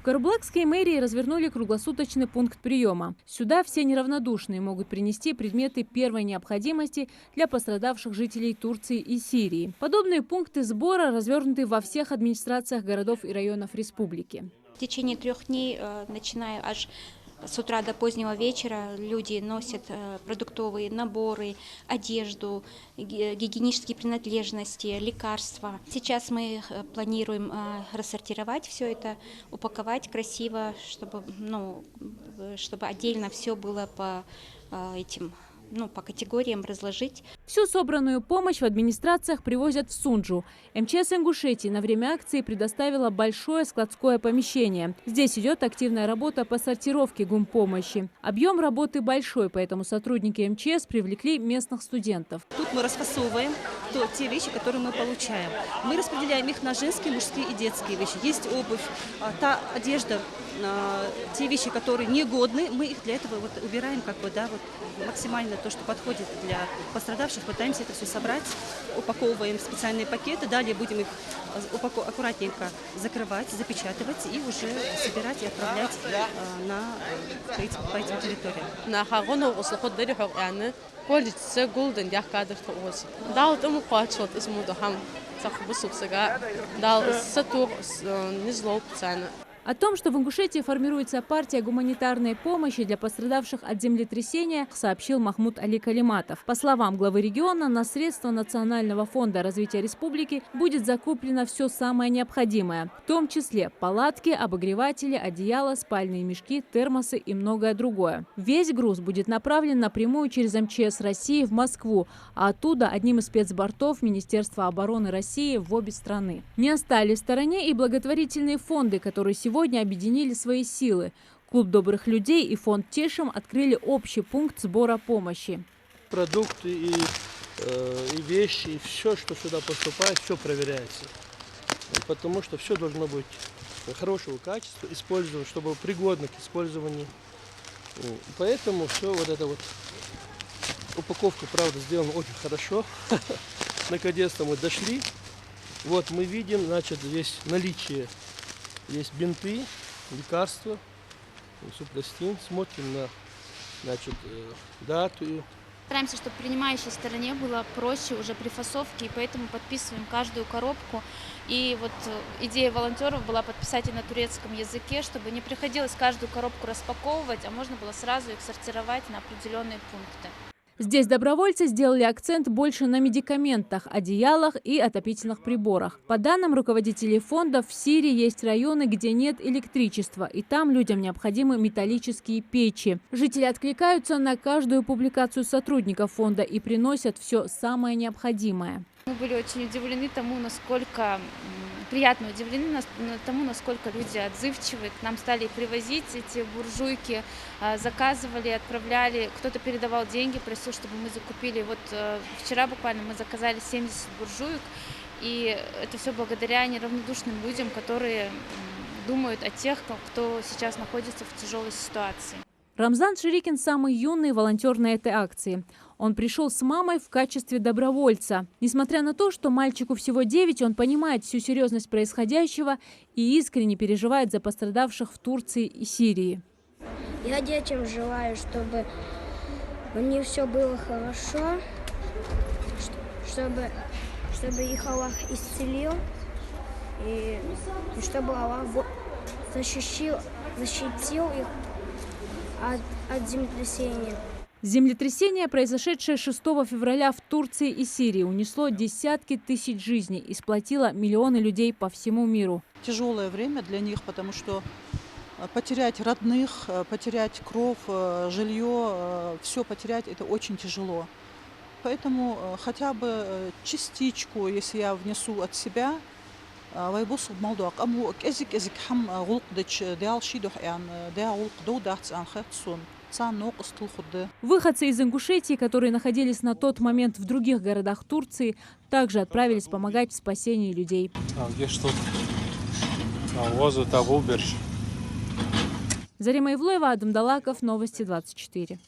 Карабулакской мэрии развернули круглосуточный пункт приема. Сюда все неравнодушные могут принести предметы первой необходимости для пострадавших жителей Турции и Сирии. Подобные пункты сбора развернуты во всех администрациях городов и районов республики. В течение 3 дней, начиная аж с утра до позднего вечера, люди носят продуктовые наборы, одежду, гигиенические принадлежности, лекарства. Сейчас мы планируем рассортировать все это, упаковать красиво, чтобы отдельно все было по категориям разложить. Всю собранную помощь в администрациях привозят в Сунджу. МЧС Ингушетии на время акции предоставила большое складское помещение. Здесь идет активная работа по сортировке гумпомощи. Объем работы большой, поэтому сотрудники МЧС привлекли местных студентов. Тут мы расфасовываем те вещи, которые мы получаем. Мы распределяем их на женские, мужские и детские вещи. Есть обувь, та одежда, те вещи, которые негодны, мы их для этого убираем максимально то, что подходит для пострадавших. Пытаемся это все собрать, упаковываем в специальные пакеты. Далее будем их аккуратненько закрывать, запечатывать и уже собирать и отправлять по этим территориям. О том, что в Ингушетии формируется партия гуманитарной помощи для пострадавших от землетрясения, сообщил Махмуд Али Калиматов. По словам главы региона, на средства Национального фонда развития республики будет закуплено все самое необходимое, в том числе палатки, обогреватели, одеяла, спальные мешки, термосы и многое другое. Весь груз будет направлен напрямую через МЧС России в Москву, а оттуда одним из спецбортов Министерства обороны России в обе страны. Не остались в стороне и благотворительные фонды, которые сегодня объединили свои силы. Клуб добрых людей и фонд Тешим открыли общий пункт сбора помощи. Продукты и вещи, и все, что сюда поступает, все проверяется. Потому что все должно быть хорошего качества, использовано, чтобы было пригодно к использованию. Поэтому все упаковка, правда, сделана очень хорошо. Наконец-то мы дошли. Вот мы видим, здесь наличие. Есть бинты, лекарства, супрастин. Смотрим на дату. Стараемся, чтобы принимающей стороне было проще уже при фасовке, и поэтому подписываем каждую коробку. И идея волонтеров была подписать и на турецком языке, чтобы не приходилось каждую коробку распаковывать, а можно было сразу их сортировать на определенные пункты. Здесь добровольцы сделали акцент больше на медикаментах, одеялах и отопительных приборах. По данным руководителей фондов, в Сирии есть районы, где нет электричества, и там людям необходимы металлические печи. Жители откликаются на каждую публикацию сотрудников фонда и приносят все самое необходимое. Мы были очень удивлены тому, приятно удивлены тому, насколько люди отзывчивы. К нам стали привозить эти буржуйки, заказывали, отправляли. Кто-то передавал деньги, просил, чтобы мы закупили. Вчера буквально мы заказали 70 буржуек. И это все благодаря неравнодушным людям, которые думают о тех, кто сейчас находится в тяжелой ситуации. Рамзан Ширикин самый юный волонтер на этой акции. Он пришел с мамой в качестве добровольца. Несмотря на то, что мальчику всего 9, он понимает всю серьезность происходящего и искренне переживает за пострадавших в Турции и Сирии. Я детям желаю, чтобы у них все было хорошо, чтобы их Аллах исцелил, и чтобы Аллах защитил их от землетрясения. Землетрясение, произошедшее 6 февраля в Турции и Сирии, унесло десятки тысяч жизней и сплотило миллионы людей по всему миру. Тяжелое время для них, потому что потерять родных, потерять кров, жилье, все потерять – это очень тяжело. Поэтому хотя бы частичку, если я внесу от себя, выходцы из Ингушетии, которые находились на тот момент в других городах Турции, также отправились помогать в спасении людей. Зарима Ивлоева, Адам Далаков, Новости 24.